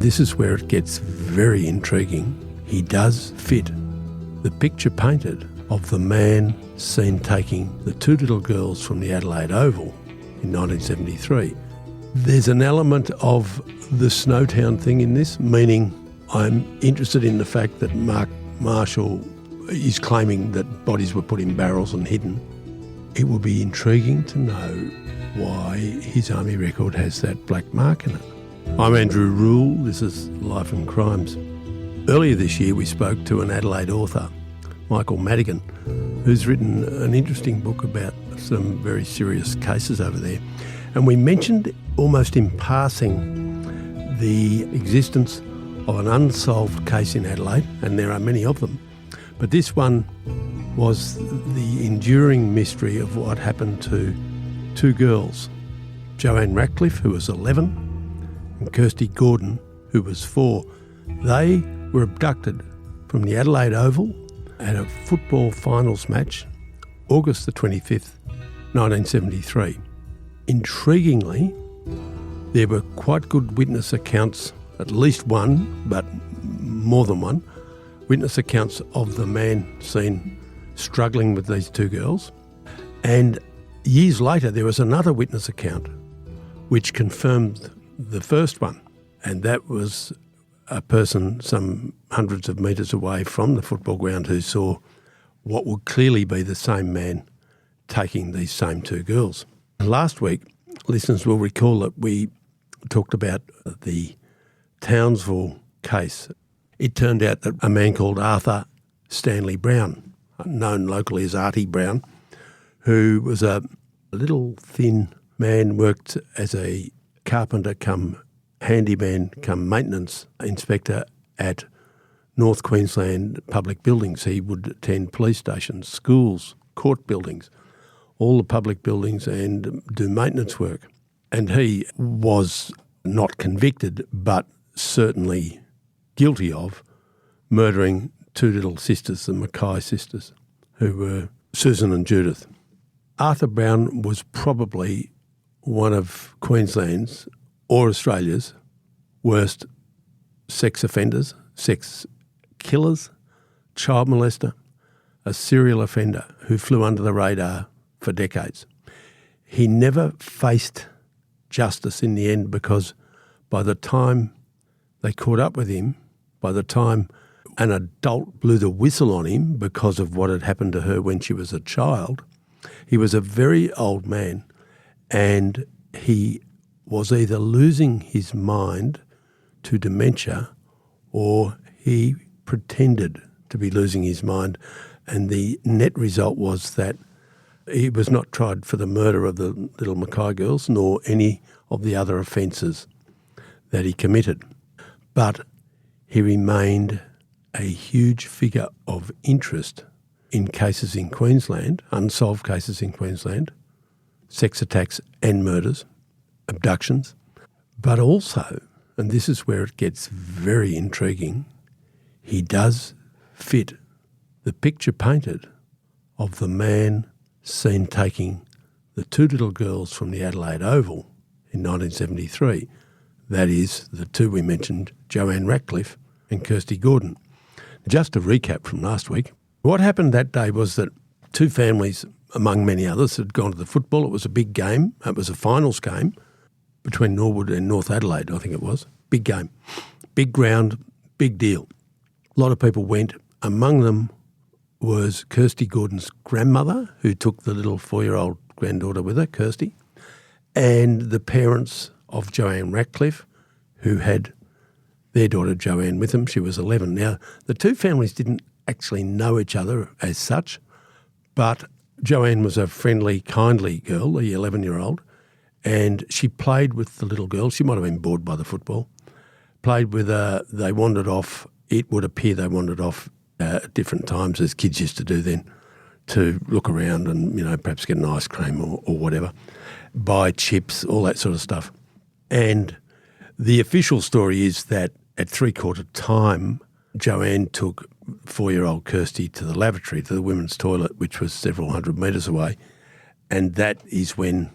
This is where it gets very intriguing. He does fit the picture painted of the man seen taking the two little girls from the Adelaide Oval in 1973. There's an element of the Snowtown thing in this, meaning I'm interested in the fact that Mark Marshall is claiming that bodies were put in barrels and hidden. It will be intriguing to know why his army record has that black mark in it. I'm Andrew Rule, this is Life and Crimes. Earlier this year we spoke to an Adelaide author, Michael Madigan, who's written an interesting book about some very serious cases over there. And we mentioned almost in passing the existence of an unsolved case in Adelaide, and there are many of them. But this one was the enduring mystery of what happened to two girls, Joanne Ratcliffe, who was 11, and Kirsty Gordon, who was 4. They were abducted from the Adelaide Oval at a football finals match, August the 25th, 1973. Intriguingly, there were quite good witness accounts, at least one, but more than one, witness accounts of the man seen struggling with these two girls. And years later, there was another witness account which confirmed the first one, and that was a person some hundreds of metres away from the football ground who saw what would clearly be the same man taking these same two girls. Last week, listeners will recall that we talked about the Townsville case. It turned out that a man called Arthur Stanley Brown, known locally as Artie Brown, who was a little thin man, worked as a carpenter come handyman come maintenance inspector at North Queensland public buildings. He would attend police stations, schools, court buildings, all the public buildings, and do maintenance work. And he was not convicted, but certainly guilty of murdering two little sisters, the Mackay sisters, who were Susan and Judith. Arthur Brown was probably one of Queensland's or Australia's worst sex offenders, sex killers, child molester, a serial offender who flew under the radar for decades. He never faced justice in the end because by the time they caught up with him, by the time an adult blew the whistle on him because of what had happened to her when she was a child, he was a very old man, and he was either losing his mind to dementia or he pretended to be losing his mind, and the net result was that he was not tried for the murder of the little Mackay girls nor any of the other offences that he committed. But he remained a huge figure of interest in cases in Queensland, unsolved cases in Queensland, sex attacks and murders, abductions, but also, and this is where it gets very intriguing, he does fit the picture painted of the man seen taking the two little girls from the Adelaide Oval in 1973. That is, the two we mentioned, Joanne Ratcliffe and Kirsty Gordon. Just a recap from last week. What happened that day was that two families, among many others, had gone to the football. It was a big game. It was a finals game between Norwood and North Adelaide, I think it was. Big game. Big ground, big deal. A lot of people went. Among them was Kirsty Gordon's grandmother, who took the little 4-year-old granddaughter with her, Kirsty, and the parents of Joanne Ratcliffe, who had their daughter Joanne with them. She was 11. Now, the two families didn't actually know each other as such, but Joanne was a friendly, kindly girl, the 11-year-old, and she played with the little girl. She might have been bored by the football. Played with her. They wandered off. It would appear they wandered off at different times, as kids used to do then, to look around and, perhaps get an ice cream or whatever, buy chips, all that sort of stuff. And the official story is that at 3/4 time, Joanne took 4-year-old Kirsty to the lavatory, to the women's toilet, which was several hundred metres away, and that is when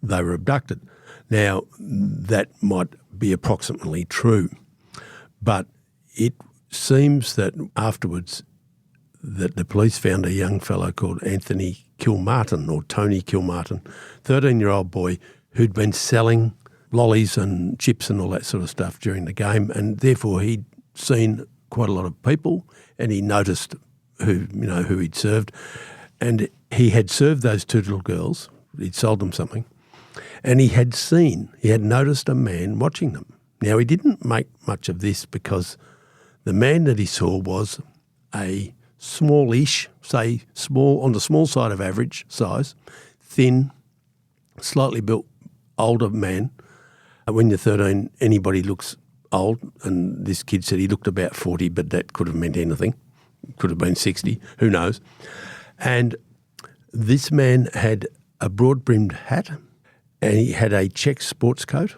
they were abducted. Now, that might be approximately true, But it seems that afterwards that the police found a young fellow called Anthony Kilmartin or Tony Kilmartin, 13-year-old boy who'd been selling lollies and chips and all that sort of stuff during the game, and therefore he'd seen quite a lot of people and he noticed who he'd served. And he had served those two little girls, he'd sold them something, and he had noticed a man watching them. Now, he didn't make much of this because the man that he saw was a smallish, on the small side of average size, thin, slightly built, older man. When you're 13, anybody looks old, and this kid said he looked about 40, but that could have meant anything. Could have been 60, who knows. And this man had a broad-brimmed hat, and he had a check sports coat,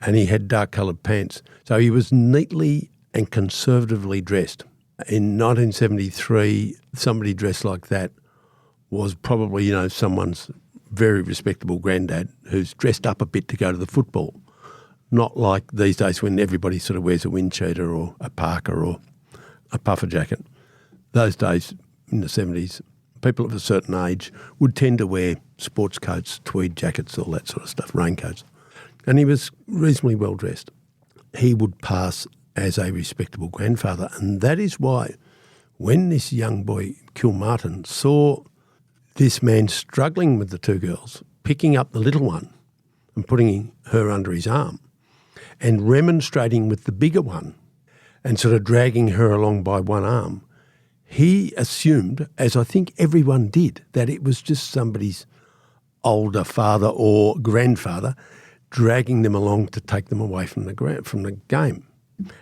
and he had dark-coloured pants. So he was neatly and conservatively dressed. In 1973, somebody dressed like that was probably, someone's very respectable granddad who's dressed up a bit to go to the football. Not like these days when everybody sort of wears a wind cheater or a parka or a puffer jacket. Those days, in the 70s, people of a certain age would tend to wear sports coats, tweed jackets, all that sort of stuff, raincoats. And he was reasonably well dressed. He would pass as a respectable grandfather, and that is why when this young boy, Kilmartin, saw this man struggling with the two girls, picking up the little one and putting her under his arm and remonstrating with the bigger one and sort of dragging her along by one arm, he assumed, as I think everyone did, that it was just somebody's older father or grandfather dragging them along to take them away from the game,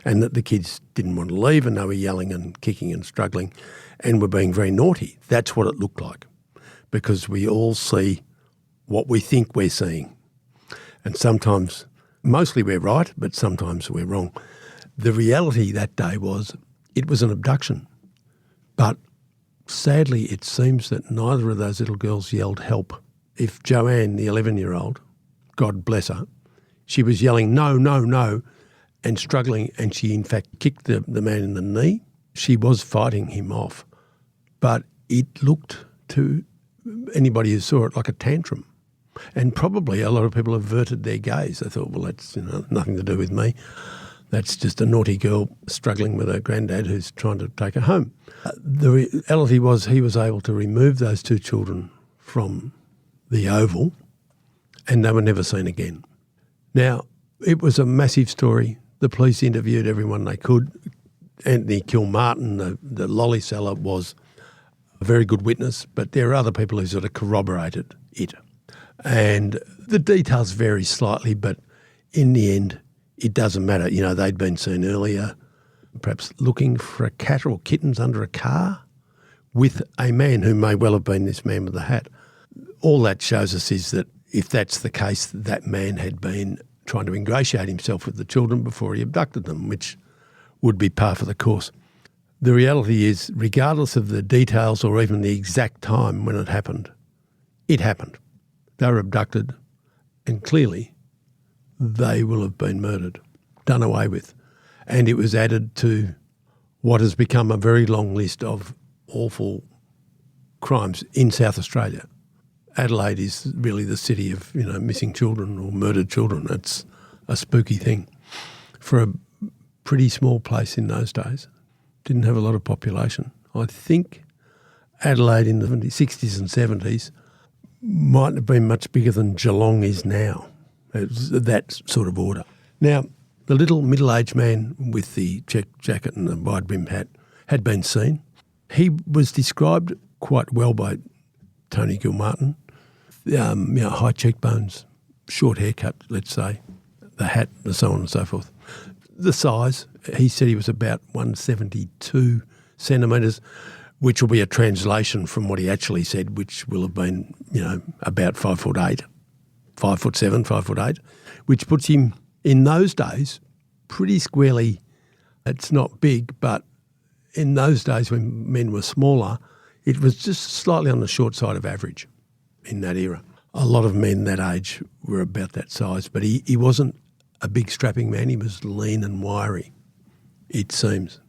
and that the kids didn't want to leave and they were yelling and kicking and struggling and were being very naughty. That's what it looked like, because we all see what we think we're seeing. And sometimes, mostly we're right, but sometimes we're wrong. The reality that day was it was an abduction. But sadly, it seems that neither of those little girls yelled help. If Joanne, the 11-year-old, God bless her, she was yelling no, no, no and struggling, and she in fact kicked the man in the knee. She was fighting him off. But it looked to anybody who saw it like a tantrum. And probably a lot of people averted their gaze. They thought, well, that's nothing to do with me. That's just a naughty girl struggling with her granddad who's trying to take her home. The reality was he was able to remove those two children from the Oval and they were never seen again. Now, it was a massive story. The police interviewed everyone they could. Anthony Kilmartin, the lolly seller, was a very good witness, but there are other people who sort of corroborated it. And the details vary slightly, but in the end, it doesn't matter. They'd been seen earlier, perhaps looking for a cat or kittens under a car with a man who may well have been this man with the hat. All that shows us is that if that's the case, that man had been trying to ingratiate himself with the children before he abducted them, which would be par for the course. The reality is, regardless of the details or even the exact time when it happened. They were abducted, and clearly they will have been murdered, done away with. And it was added to what has become a very long list of awful crimes in South Australia. Adelaide is really the city of, missing children or murdered children. It's a spooky thing. For a pretty small place in those days, didn't have a lot of population. I think Adelaide in the 60s and 70s mightn't have been much bigger than Geelong is now. It was that sort of order. Now, the little middle-aged man with the check jacket and the wide-brimmed hat had been seen. He was described quite well by Tony Kilmartin. High cheekbones, short haircut, let's say, the hat, and so on and so forth. The size, he said he was about 172 centimetres, which will be a translation from what he actually said, which will have been, about 5'8", 5'7", 5'8", which puts him in those days pretty squarely. It's not big, but in those days when men were smaller, it was just slightly on the short side of average in that era. A lot of men that age were about that size, but he wasn't a big strapping man. He was lean and wiry. it seems.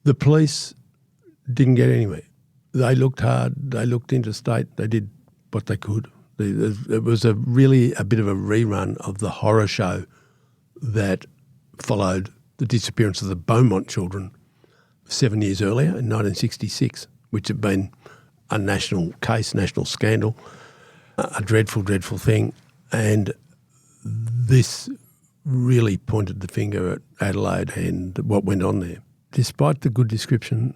The police didn't get anywhere. They looked hard, they looked interstate, they did what they could. It was really a bit of a rerun of the horror show that followed the disappearance of the Beaumont children 7 years earlier in 1966, which had been a national case, national scandal, a dreadful, dreadful thing. And this really pointed the finger at Adelaide and what went on there. Despite the good description,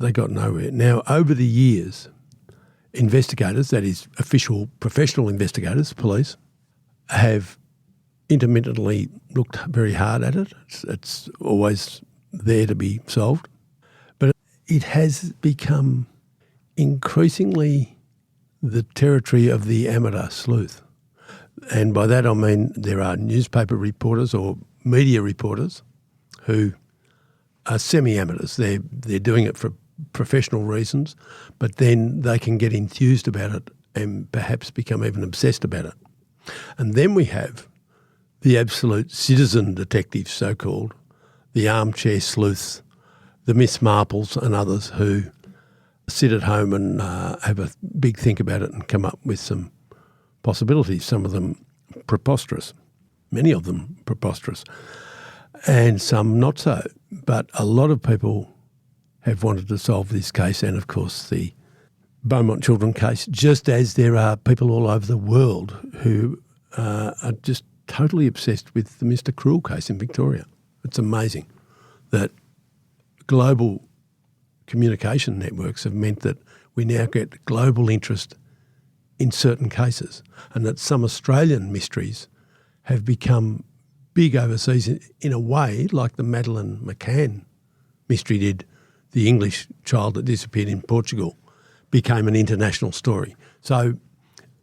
they got nowhere. Now, over the years, investigators, that is official professional investigators, police, have intermittently looked very hard at it. It's always there to be solved. But it has become increasingly the territory of the amateur sleuth. And by that I mean there are newspaper reporters or media reporters who are semi-amateurs. They're doing it for professional reasons, but then they can get enthused about it and perhaps become even obsessed about it. And then we have the absolute citizen detectives, so-called, the armchair sleuths, the Miss Marples and others who sit at home and have a big think about it and come up with some possibilities, some of them preposterous, many of them preposterous, and some not so. But a lot of people have wanted to solve this case and, of course, the Beaumont children case, just as there are people all over the world who are just totally obsessed with the Mr. Cruel case in Victoria. It's amazing that global communication networks have meant that we now get global interest in certain cases, and that some Australian mysteries have become big overseas in a way like the Madeleine McCann mystery did. The English child that disappeared in Portugal became an international story. So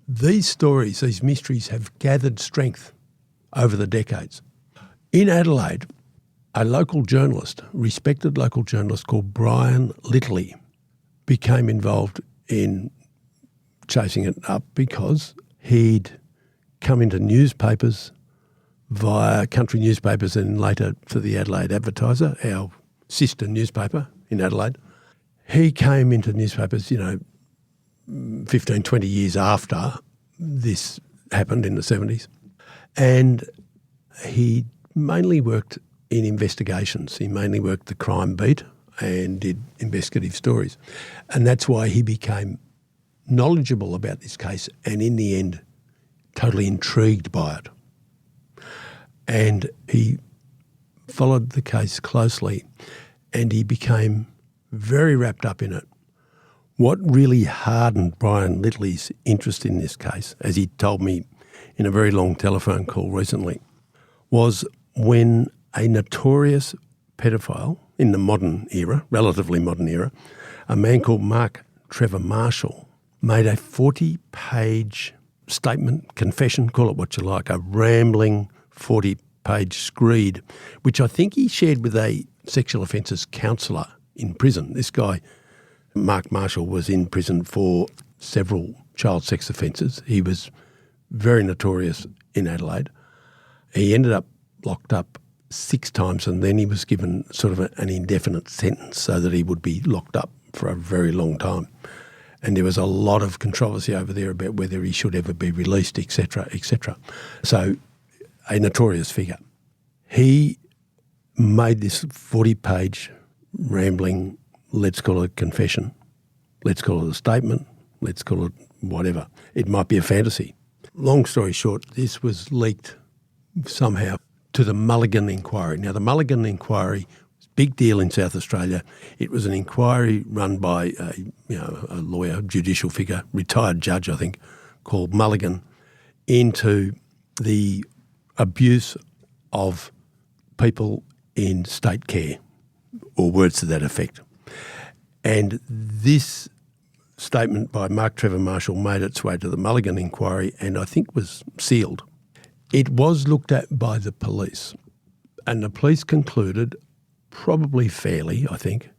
these stories, these mysteries have gathered strength over the decades. In Adelaide, a local journalist, respected local journalist called Brian Littley, became involved in chasing it up because he'd come into newspapers via country newspapers and later to the Adelaide Advertiser, our sister newspaper in Adelaide. He came into newspapers, 15, 20 years after this happened in the 70s. And he mainly worked in investigations. He mainly worked the crime beat and did investigative stories. And that's why he became knowledgeable about this case and in the end totally intrigued by it. And he followed the case closely and he became very wrapped up in it. What really hardened Brian Littley's interest in this case, as he told me in a very long telephone call recently, was when a notorious pedophile in the modern era, relatively modern era, a man called Mark Trevor Marshall, made a 40-page statement, confession, call it what you like, a rambling 40-page screed, which I think he shared with a sexual offences counsellor in prison. This guy, Mark Marshall, was in prison for several child sex offences. He was very notorious in Adelaide. He ended up locked up 6 times and then he was given sort of an indefinite sentence so that he would be locked up for a very long time. And there was a lot of controversy over there about whether he should ever be released, etc., etc. So a notorious figure. He made this 40-page rambling, let's call it a confession, let's call it a statement, let's call it whatever. It might be a fantasy. Long story short, this was leaked somehow to the Mulligan inquiry. Now, the Mulligan inquiry was a big deal in South Australia. It was an inquiry run by a lawyer, judicial figure, retired judge, I think, called Mulligan, into the abuse of people in state care, or words to that effect. And this statement by Mark Trevor Marshall made its way to the Mulligan inquiry and I think was sealed. It was looked at by the police and the police concluded, probably fairly, I think,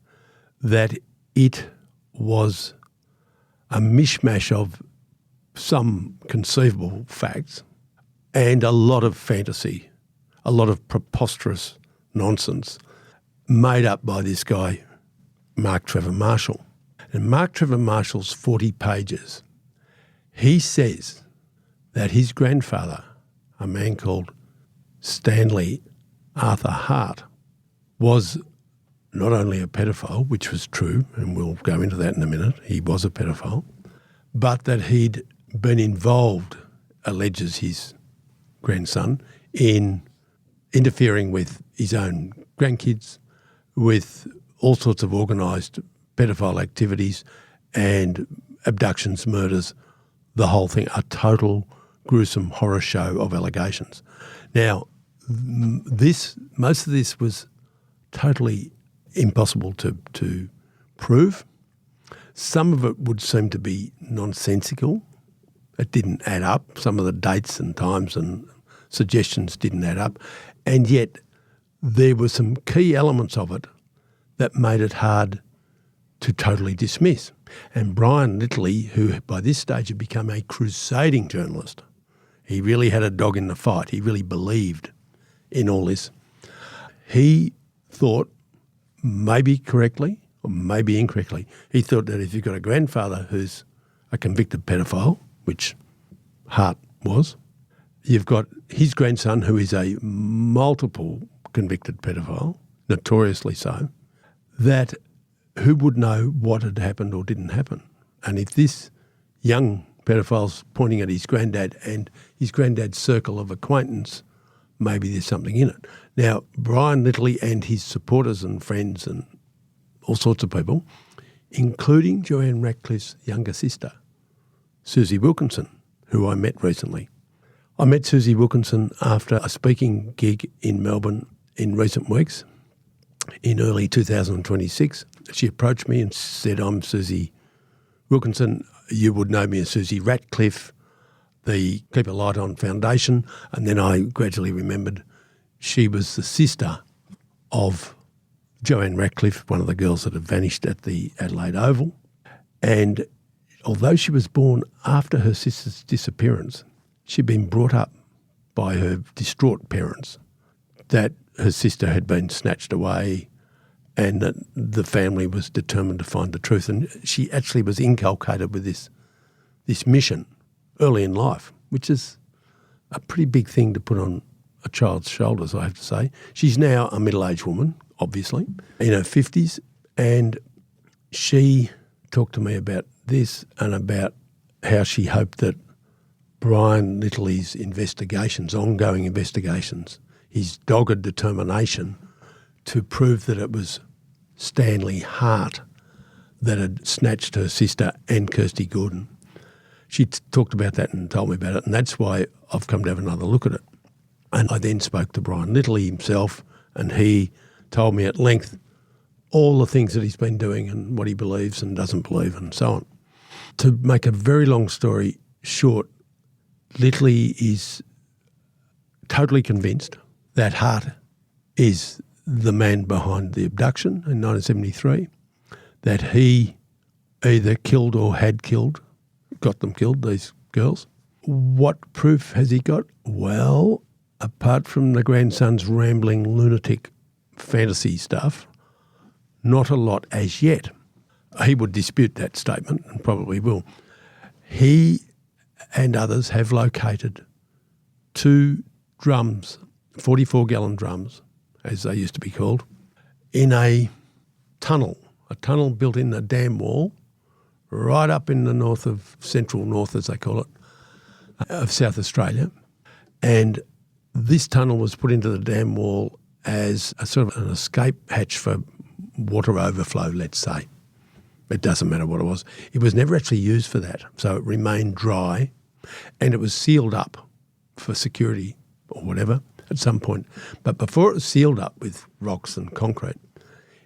that it was a mishmash of some conceivable facts and a lot of fantasy, a lot of preposterous nonsense. made up by this guy, Mark Trevor Marshall. And Mark Trevor Marshall's 40 pages, he says that his grandfather, a man called Stanley Arthur Hart, was not only a pedophile, which was true, and we'll go into that in a minute, he was a pedophile, but that he'd been involved, alleges his grandson, in interfering with his own grandkids, with all sorts of organised pedophile activities and abductions, murders, the whole thing, a total gruesome horror show of allegations. Now, most of this was totally impossible to prove. Some of it would seem to be nonsensical. It didn't add up. Some of the dates and times and suggestions didn't add up. And yet there were some key elements of it that made it hard to totally dismiss. And Brian Littley, who by this stage had become a crusading journalist, he really had a dog in the fight. He really believed in all this. He thought, maybe correctly or maybe incorrectly, he thought that if you've got a grandfather who's a convicted pedophile, which Hart was, you've got his grandson who is a multiple convicted pedophile, notoriously so, that who would know what had happened or didn't happen? And if this young pedophile's pointing at his granddad and his granddad's circle of acquaintance, maybe there's something in it. Now, Brian Littley and his supporters and friends and all sorts of people, including Joanne Ratcliffe's younger sister, Susie Wilkinson, who I met recently. I met Susie Wilkinson after a speaking gig in Melbourne in recent weeks. In early 2026, she approached me and said, I'm Susie Wilkinson. You would know me as Susie Ratcliffe, the Keep a Light On Foundation. And then I gradually remembered she was the sister of Joanne Ratcliffe, one of the girls that had vanished at the Adelaide Oval. And although she was born after her sister's disappearance, she'd been brought up by her distraught parents that her sister had been snatched away and that the family was determined to find the truth. And she actually was inculcated with this mission early in life, which is a pretty big thing to put on a child's shoulders, I have to say. She's now a middle-aged woman, obviously, in her 50s, and she talked to me about this and about how she hoped that Brian Littley's investigations, ongoing investigations, his dogged determination to prove that it was Stanley Hart that had snatched her sister and Kirsty Gordon. She talked about that and told me about it, and that's why I've come to have another look at it. And I then spoke to Brian Littley himself, and he told me at length all the things that he's been doing and what he believes and doesn't believe and so on. To make a very long story short, Littley is totally convinced that Hart is the man behind the abduction in 1973, that he either killed or had killed, got them killed, these girls. What proof has he got? Well, apart from the grandson's rambling lunatic fantasy stuff, not a lot as yet. He would dispute that statement and probably will. He and others have located 2 drums, 44-gallon drums, as they used to be called, in a tunnel built in a dam wall right up in the north of central north, as they call it, of South Australia. And this tunnel was put into the dam wall as a sort of an escape hatch for water overflow, let's say. It doesn't matter what it was. It was never actually used for that, so it remained dry, and it was sealed up for security or whatever at some point. But before it was sealed up with rocks and concrete,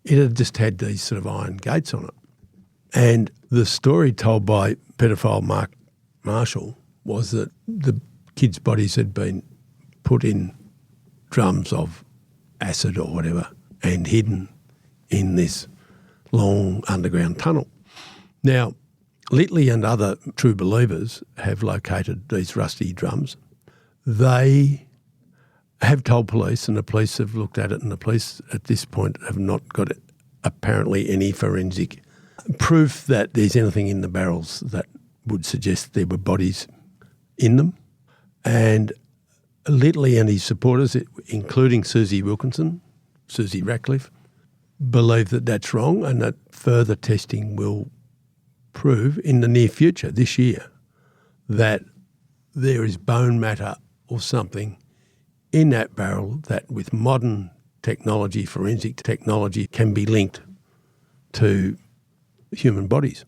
it had just had these sort of iron gates on it. And the story told by pedophile Mark Marshall was that the kids' bodies had been put in drums of acid or whatever and hidden in this long underground tunnel. Now, Littley and other true believers have located these rusty drums. They have told police, and the police have looked at it, and the police at this point have not got apparently any forensic proof that there's anything in the barrels that would suggest there were bodies in them. And Littley and his supporters, including Susie Wilkinson, Susie Ratcliffe, believe that that's wrong and that further testing will prove in the near future, this year, that there is bone matter or something in that barrel that with modern technology, forensic technology, can be linked to human bodies.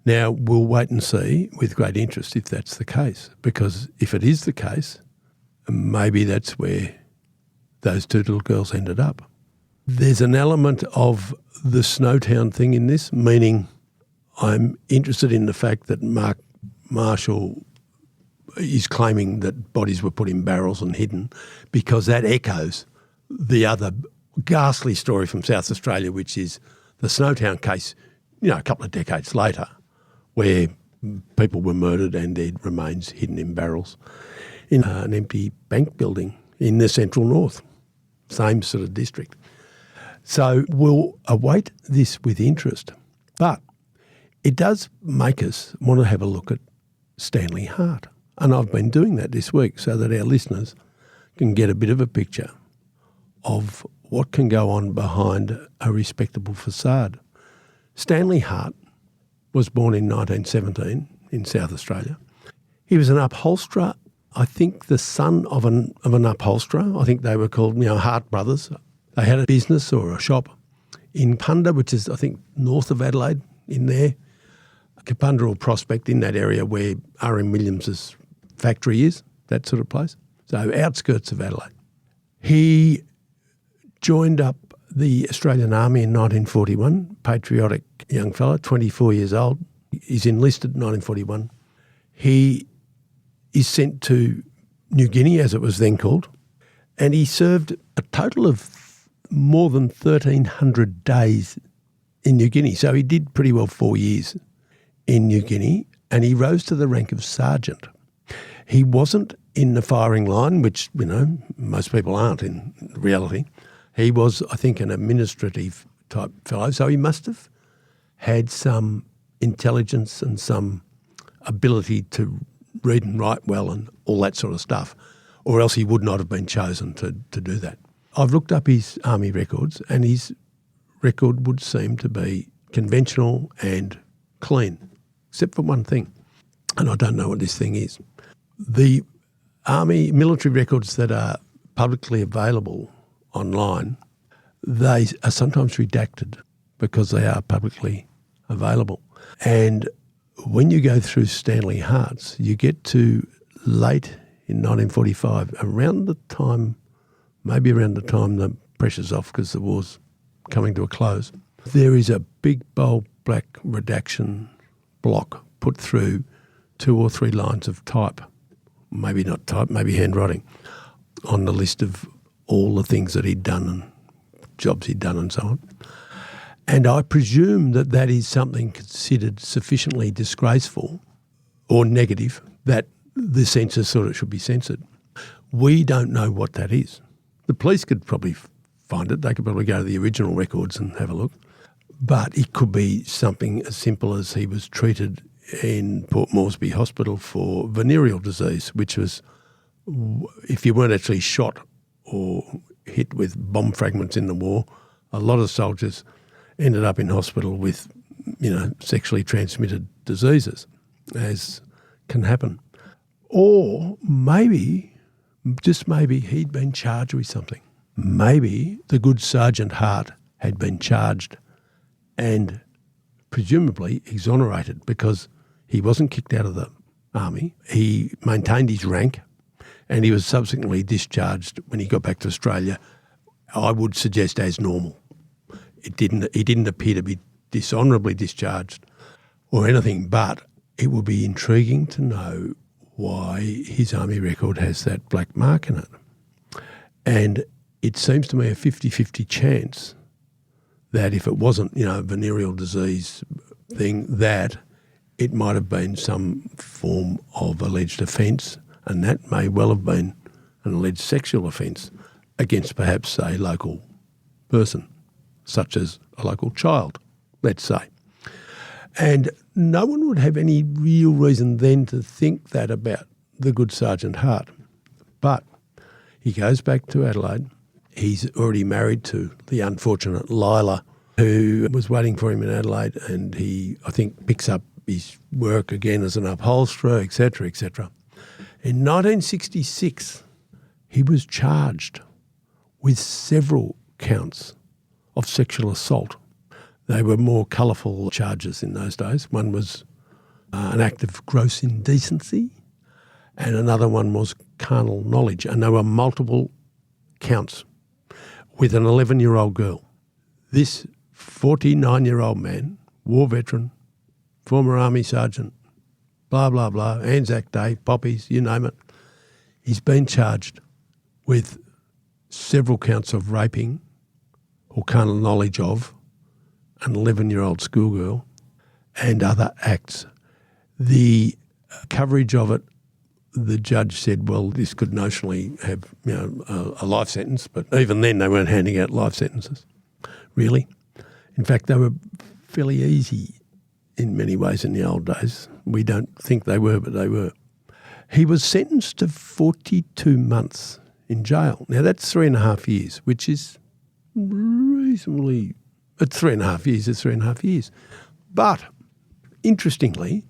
Now, we'll wait and see with great interest if that's the case, because if it is the case, maybe that's where those two little girls ended up. There's an element of the Snowtown thing in this, meaning I'm interested in the fact that Mark Marshall is claiming that bodies were put in barrels and hidden, because that echoes the other ghastly story from South Australia, which is the Snowtown case, a couple of decades later, where people were murdered and their remains hidden in barrels in an empty bank building in the central north, same sort of district. So we'll await this with interest. But it does make us want to have a look at Stanley Hart. And I've been doing that this week so that our listeners can get a bit of a picture of what can go on behind a respectable facade. Stanley Hart was born in 1917 in South Australia. He was an upholsterer, I think the son of an upholsterer. I think they were called, Hart Brothers. They had a business or a shop in Punda, which is, I think, north of Adelaide, in there. Kapunda or Prospect, in that area where R.M. Williams' factory is, that sort of place. So outskirts of Adelaide. He joined up the Australian Army in 1941, patriotic young fella, 24 years old. He's enlisted in 1941. He is sent to New Guinea, as it was then called, and he served a total of more than 1,300 days in New Guinea. So he did pretty well 4 years in New Guinea, and he rose to the rank of sergeant. He wasn't in the firing line, which, most people aren't in reality. He was, I think, an administrative type fellow, so he must have had some intelligence and some ability to read and write well and all that sort of stuff, or else he would not have been chosen to do that. I've looked up his army records, and his record would seem to be conventional and clean, except for one thing, and I don't know what this thing is. The army military records that are publicly available online, they are sometimes redacted because they are publicly available. And when you go through Stanley Hart's, you get to late in 1945, around the time the pressure's off because the war's coming to a close. There is a big, bold, black redaction block put through 2 or 3 lines of type, maybe not type, maybe handwriting, on the list of all the things that he'd done and jobs he'd done and so on. And I presume that that is something considered sufficiently disgraceful or negative that the censors thought it should be censored. We don't know what that is. The police could probably find it. They could probably go to the original records and have a look. But it could be something as simple as he was treated in Port Moresby Hospital for venereal disease, which was, if you weren't actually shot or hit with bomb fragments in the war, a lot of soldiers ended up in hospital with, sexually transmitted diseases, as can happen. Or maybe, just maybe, he'd been charged with something. Maybe the good Sergeant Hart had been charged and presumably exonerated because he wasn't kicked out of the army. He maintained his rank and he was subsequently discharged when he got back to Australia, I would suggest as normal. He didn't appear to be dishonourably discharged or anything, but it would be intriguing to know why his army record has that black mark in it. And it seems to me a 50-50 chance that if it wasn't, a venereal disease thing, that it might have been some form of alleged offence, and that may well have been an alleged sexual offence against perhaps a local person, such as a local child, let's say. And no one would have any real reason then to think that about the good Sergeant Hart. But he goes back to Adelaide. He's already married to the unfortunate Lila, who was waiting for him in Adelaide, and he, I think, picks up his work again as an upholsterer, etc., etc. In 1966, he was charged with several counts of sexual assault. They were more colourful charges in those days. One was an act of gross indecency, and another one was carnal knowledge. And there were multiple counts with an 11-year-old girl. This 49-year-old man, war veteran, former army sergeant, blah, blah, blah, Anzac Day, poppies, you name it. He's been charged with several counts of raping or carnal knowledge of an 11-year-old schoolgirl and other acts. The coverage of it, the judge said, well, this could notionally have a life sentence, but even then they weren't handing out life sentences, really. In fact, they were fairly easy in many ways in the old days. We don't think they were, but they were. He was sentenced to 42 months in jail. Now, that's 3.5 years, which is reasonably... It's 3.5 years, it's 3.5 years. But, interestingly,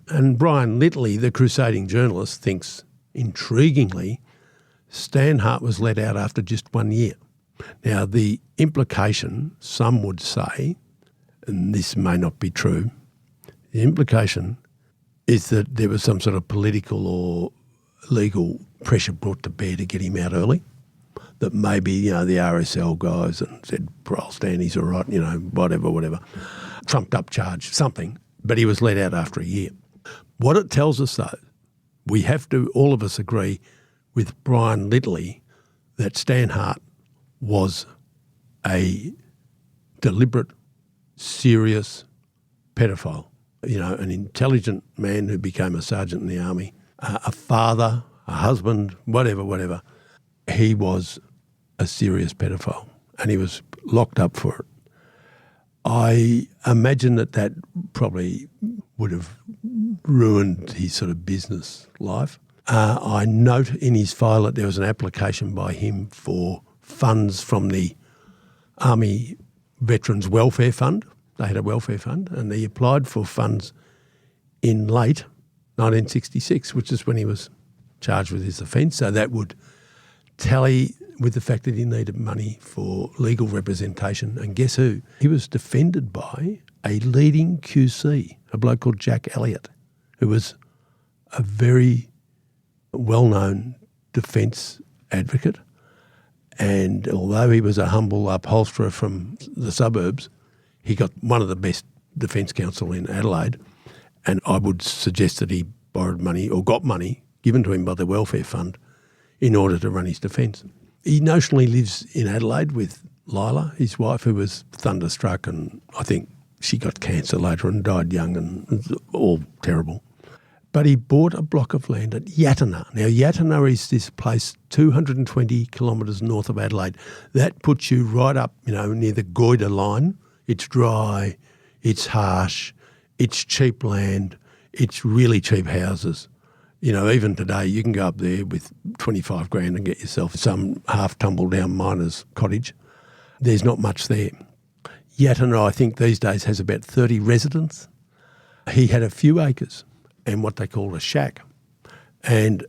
and Brian Littley, the crusading journalist, thinks, intriguingly, Stan Hart was let out after just 1 year. Now, the implication, some would say, and this may not be true, the implication is that there was some sort of political or legal pressure brought to bear to get him out early. That maybe, the RSL guys and said, parole Stan, he's all right, whatever. Trumped up charge, something. But he was let out after a year. What it tells us, though, we have to, all of us agree with Brian Littley that Stan Hart was a deliberate, serious pedophile. An intelligent man who became a sergeant in the army, a father, a husband, whatever. He was a serious pedophile and he was locked up for it. I imagine that probably would have ruined his sort of business life. I note in his file that there was an application by him for funds from the Army Veterans Welfare Fund. They had a welfare fund and he applied for funds in late 1966, which is when he was charged with his offence. So that would tally with the fact that he needed money for legal representation. And guess who? He was defended by a leading QC, a bloke called Jack Elliott, who was a very well-known defence advocate. And although he was a humble upholsterer from the suburbs, he got one of the best defence counsel in Adelaide. And I would suggest that he borrowed money or got money given to him by the welfare fund in order to run his defence. He notionally lives in Adelaide with Lila, his wife, who was thunderstruck, and I think she got cancer later and died young, and it was all terrible. But he bought a block of land at Yatina. Now, Yatina is this place 220 kilometres north of Adelaide. That puts you right up, near the Goyder line. It's dry, it's harsh, it's cheap land, it's really cheap houses. Even today you can go up there with 25 grand and get yourself some half tumbled down miner's cottage. There's not much there. Yatina, I think these days has about 30 residents. He had a few acres and what they call a shack. And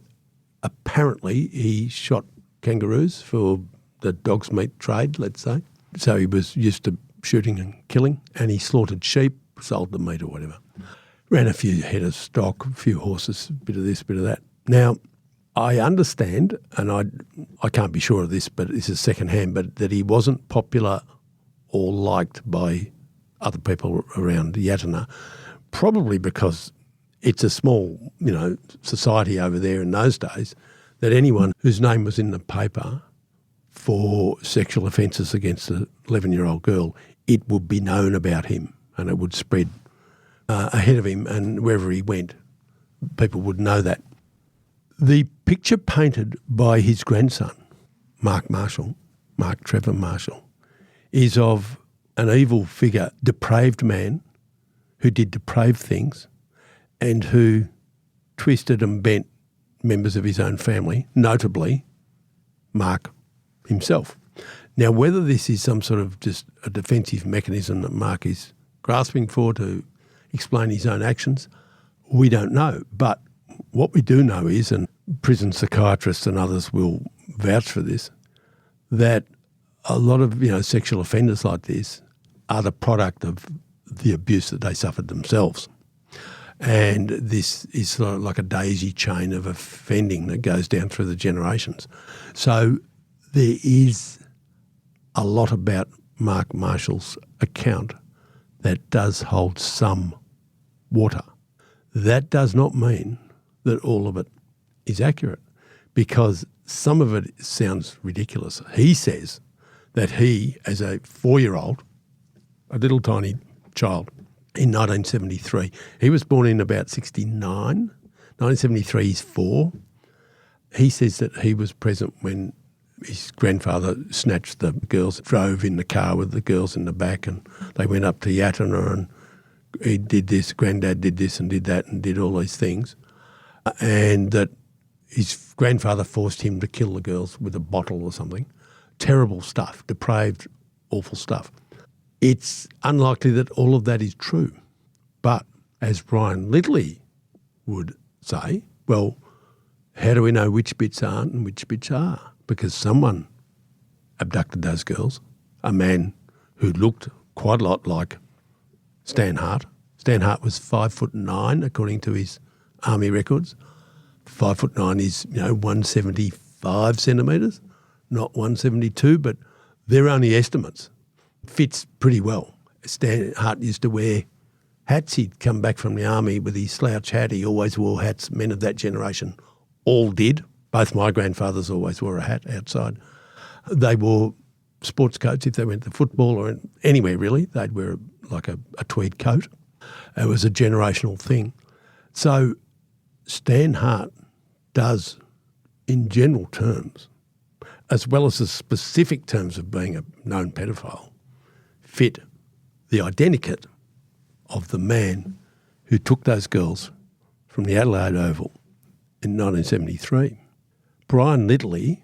apparently he shot kangaroos for the dog's meat trade, let's say. So he was used to shooting and killing, and he slaughtered sheep, sold the meat or whatever. Ran a few head of stock, a few horses, a bit of this, a bit of that. Now, I understand, and I can't be sure of this, but this is secondhand, but that he wasn't popular or liked by other people around Yatina, probably because it's a small, society over there in those days, that anyone whose name was in the paper for sexual offences against an 11-year-old girl, it would be known about him and it would spread ahead of him, and wherever he went, people would know that. The picture painted by his grandson, Mark Trevor Marshall, is of an evil figure, depraved man who did depraved things and who twisted and bent members of his own family, notably Mark himself. Now, whether this is some sort of just a defensive mechanism that Mark is grasping for to explain his own actions, we don't know. But what we do know is, and prison psychiatrists and others will vouch for this, that a lot of sexual offenders like this are the product of the abuse that they suffered themselves. And this is sort of like a daisy chain of offending that goes down through the generations. So there is a lot about Mark Marshall's account that does hold some water. That does not mean that all of it is accurate, because some of it sounds ridiculous. He says that he, as a 4-year-old, a little tiny child, in 1973, he was born in about 69. 1973, he's 4. He says that he was present when his grandfather snatched the girls, drove in the car with the girls in the back, and they went up to Yatina, and he did this, Granddad did this and did that and did all these things, and that his grandfather forced him to kill the girls with a bottle or something. Terrible stuff, depraved, awful stuff. It's unlikely that all of that is true. But as Brian Lidley would say, well, how do we know which bits aren't and which bits are? Because someone abducted those girls, a man who looked quite a lot like Stan Hart. Stan Hart was 5'9", according to his army records. 5'9" is 175 centimetres, not 172, but they're only estimates. Fits pretty well. Stan Hart used to wear hats. He'd come back from the army with his slouch hat. He always wore hats. Men of that generation all did. Both my grandfathers always wore a hat outside. They wore sports coats if they went to football or anywhere really. They'd wear like a tweed coat. It was a generational thing. So Stan Hart does, in general terms, as well as the specific terms of being a known pedophile, fit the identikit of the man who took those girls from the Adelaide Oval in 1973. Brian Lidley,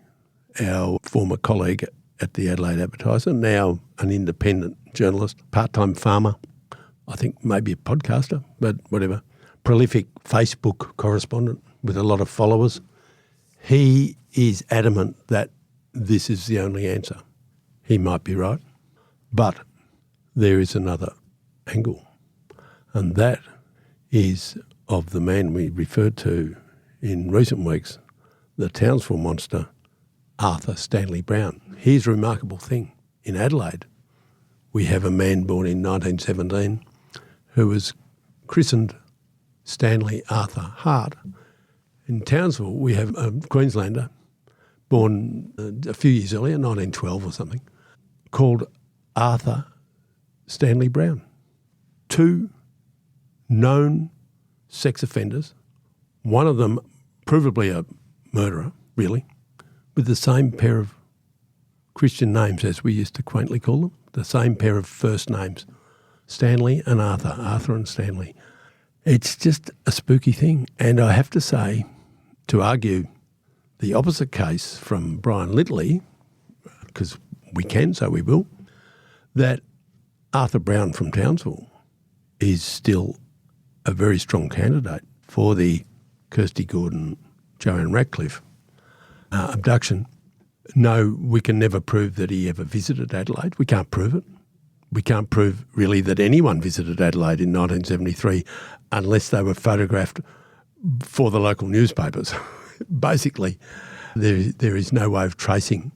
our former colleague at the Adelaide Advertiser, now an independent journalist, part-time farmer, I think maybe a podcaster, but whatever, prolific Facebook correspondent with a lot of followers, he is adamant that this is the only answer. He might be right, but there is another angle, and that is of the man we referred to in recent weeks, the Townsville monster, Arthur Stanley Brown. Here's a remarkable thing. In Adelaide, we have a man born in 1917 who was christened Stanley Arthur Hart. In Townsville, we have a Queenslander born a few years earlier, 1912 or something, called Arthur Stanley Brown. 2 known sex offenders, one of them provably a murderer, really, with the same pair of Christian names, as we used to quaintly call them, the same pair of first names, Stanley and Arthur, Arthur and Stanley. It's just a spooky thing. And I have to say, to argue the opposite case from Brian Lidley, because we can, so we will, that Arthur Brown from Townsville is still a very strong candidate for the Kirsty Gordon, Joanne Ratcliffe abduction. No, we can never prove that he ever visited Adelaide. We can't prove it. We can't prove really that anyone visited Adelaide in 1973 unless they were photographed for the local newspapers. Basically, there is no way of tracing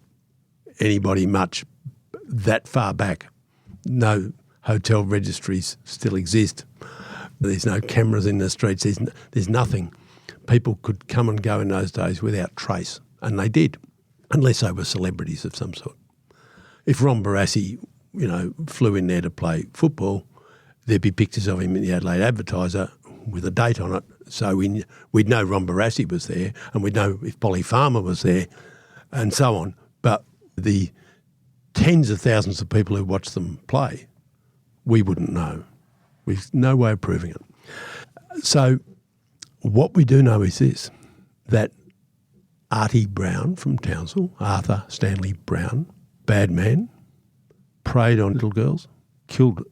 anybody much that far back. No hotel registries still exist. There's no cameras in the streets. There's nothing. People could come and go in those days without trace, and they did, unless they were celebrities of some sort. If Ron Barassi, flew in there to play football, there'd be pictures of him in the Adelaide Advertiser with a date on it, so we'd know Ron Barassi was there, and we'd know if Polly Farmer was there, and so on. But the tens of thousands of people who watched them play, we wouldn't know. We've no way of proving it. So what we do know is this, that Artie Brown from Townsville, Arthur Stanley Brown, bad man, preyed on little girls, killed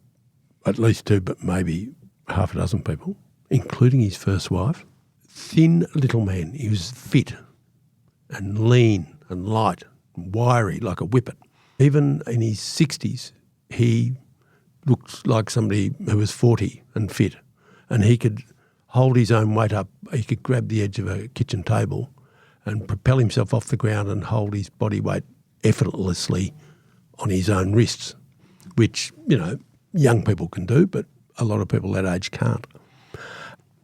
at least 2, but maybe half a dozen people, including his first wife. Thin little man. He was fit and lean and light and wiry like a whippet. Even in his 60s, he looked like somebody who was 40 and fit, and he could hold his own weight up. He could grab the edge of a kitchen table and propel himself off the ground and hold his body weight effortlessly on his own wrists, which, young people can do, but a lot of people that age can't.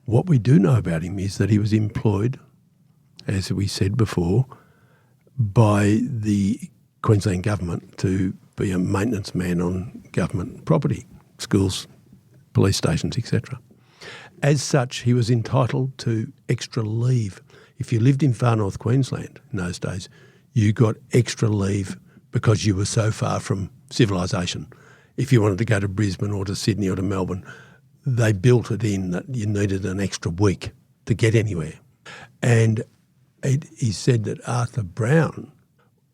What we do know about him is that he was employed, as we said before, by the Queensland government to be a maintenance man on government property, schools, police stations, etc. As such, he was entitled to extra leave. If you lived in far north Queensland in those days, you got extra leave because you were so far from civilisation. If you wanted to go to Brisbane or to Sydney or to Melbourne, they built it in that you needed an extra week to get anywhere. And it is said that Arthur Brown,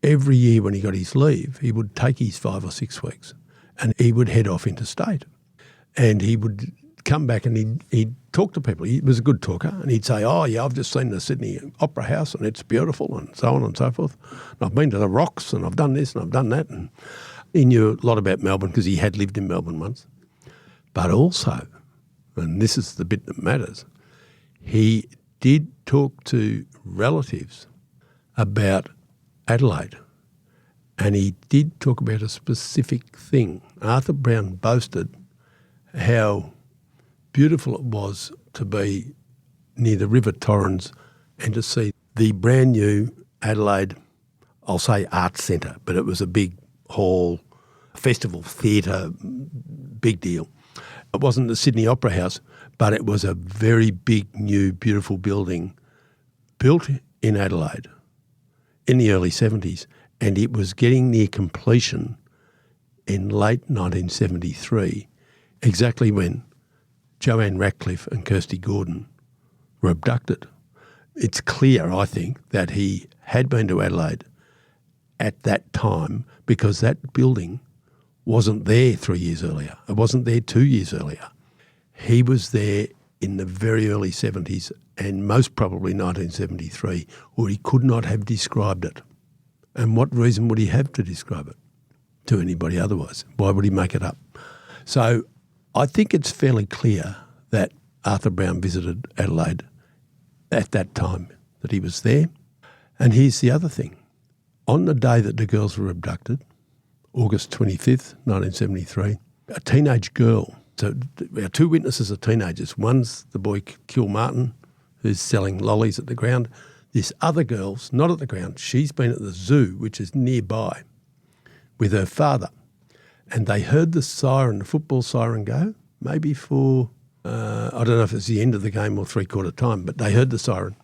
every year when he got his leave, he would take his 5 or 6 weeks and he would head off interstate. And he would come back and he'd talk to people. He was a good talker, and he'd say, oh, yeah, I've just seen the Sydney Opera House and it's beautiful, and so on and so forth. And I've been to the Rocks and I've done this and I've done that. And he knew a lot about Melbourne because he had lived in Melbourne once. But also, and this is the bit that matters, he did talk to relatives about Adelaide, and he did talk about a specific thing. Arthur Brown boasted how beautiful it was to be near the River Torrens and to see the brand new Adelaide, I'll say Arts Centre, but it was a big hall, festival theatre, big deal. It wasn't the Sydney Opera House, but it was a very big, new, beautiful building built in Adelaide in the early 70s, and it was getting near completion in late 1973, exactly when Joanne Ratcliffe and Kirsty Gordon were abducted. It's clear, I think, that he had been to Adelaide at that time because that building wasn't there 3 years earlier. It wasn't there 2 years earlier. He was there in the very early 70s and most probably 1973, or he could not have described it. And what reason would he have to describe it to anybody otherwise? Why would he make it up? So I think it's fairly clear that Arthur Brown visited Adelaide at that time, that he was there. And here's the other thing. On the day that the girls were abducted, August 25th, 1973, a teenage girl, so our 2 witnesses are teenagers. One's the boy Kilmartin, who's selling lollies at the ground. This other girl's not at the ground. She's been at the zoo, which is nearby, with her father. And they heard the siren, the football siren go, maybe for, I don't know if it's the end of the game or three-quarter time, but they heard the siren.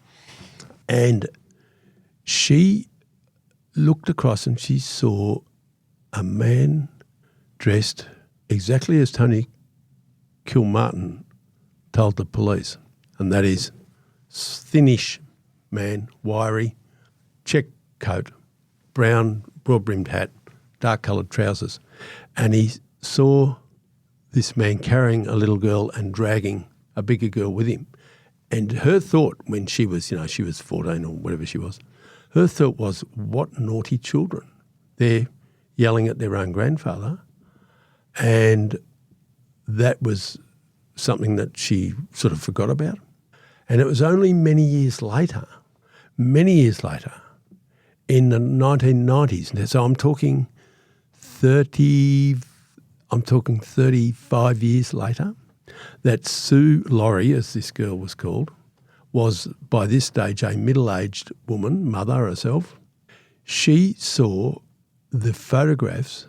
And she looked across and she saw a man dressed exactly as Tony Kilmartin told the police, and that is thinnish man, wiry, check coat, brown, broad-brimmed hat, dark-coloured trousers. And he saw this man carrying a little girl and dragging a bigger girl with him. And her thought when she was 14 or whatever she was, her thought was, what naughty children. They're yelling at their own grandfather. And that was something that she sort of forgot about. And it was only many years later, in the 1990s, so I'm talking 35 years later, that Sue Laurie, as this girl was called, was by this stage a middle-aged woman, mother herself. She saw the photographs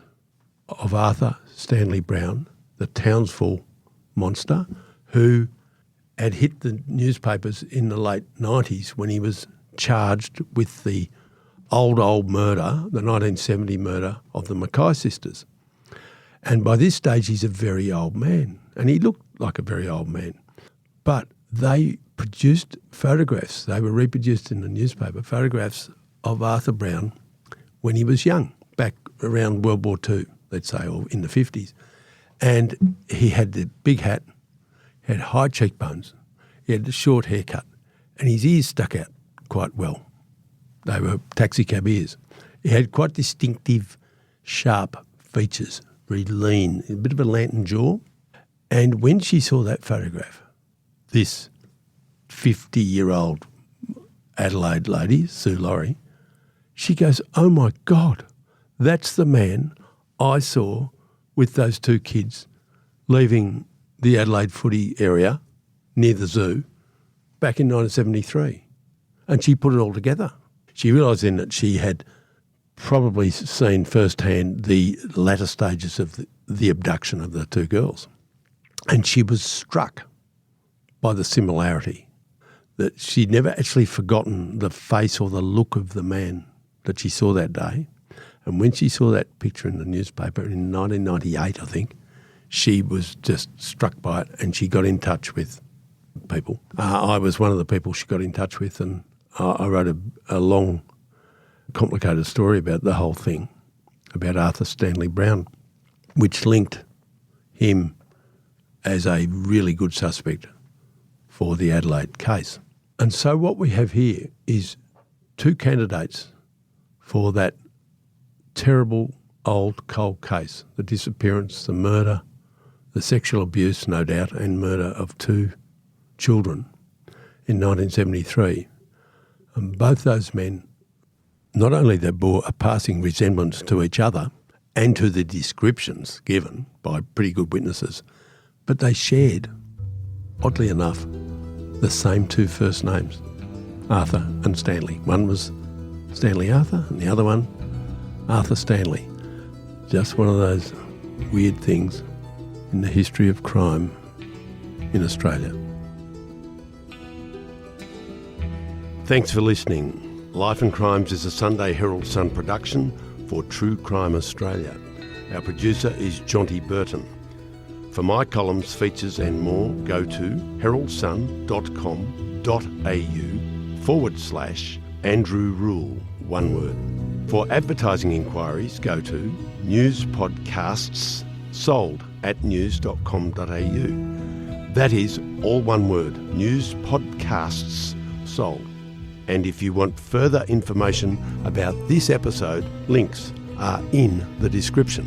of Arthur Stanley Brown, the Townsville monster, who had hit the newspapers in the late 90s when he was charged with the old murder, the 1970 murder of the Mackay sisters. And by this stage, he's a very old man, and he looked like a very old man. But they produced photographs, they were reproduced in the newspaper, photographs of Arthur Brown when he was young, back around World War II, let's say, or in the 50s. And he had the big hat, had high cheekbones, he had the short haircut, and his ears stuck out quite well. They were taxicab ears. He had quite distinctive, sharp features, very lean, a bit of a lantern jaw. And when she saw that photograph, this 50-year-old Adelaide lady, Sue Laurie, she goes, "Oh my God, that's the man I saw with those two kids leaving the Adelaide footy area near the zoo back in 1973. And she put it all together. She realised then that she had probably seen firsthand the latter stages of the abduction of the two girls. And she was struck by the similarity, that she'd never actually forgotten the face or the look of the man that she saw that day. And when she saw that picture in the newspaper in 1998, I think, she was just struck by it and she got in touch with people. I was one of the people she got in touch with, and I wrote a long, complicated story about the whole thing, about Arthur Stanley Brown, which linked him as a really good suspect for the Adelaide case. And so what we have here is two candidates for that terrible old cold case, the disappearance, the murder, the sexual abuse, no doubt, and murder of two children in 1973. And both those men, not only they bore a passing resemblance to each other and to the descriptions given by pretty good witnesses, but they shared, oddly enough, the same two first names, Arthur and Stanley. One was Stanley Arthur and the other one, Arthur Stanley. Just one of those weird things in the history of crime in Australia. Thanks for listening. Life and Crimes is a Sunday Herald Sun production for True Crime Australia. Our producer is Jonty Burton. For my columns, features and more, go to heraldsun.com.au/Andrew Rule, one word. For advertising inquiries, go to newspodcastssold@news.com.au. That is all one word, newspodcastssold. And if you want further information about this episode, links are in the description.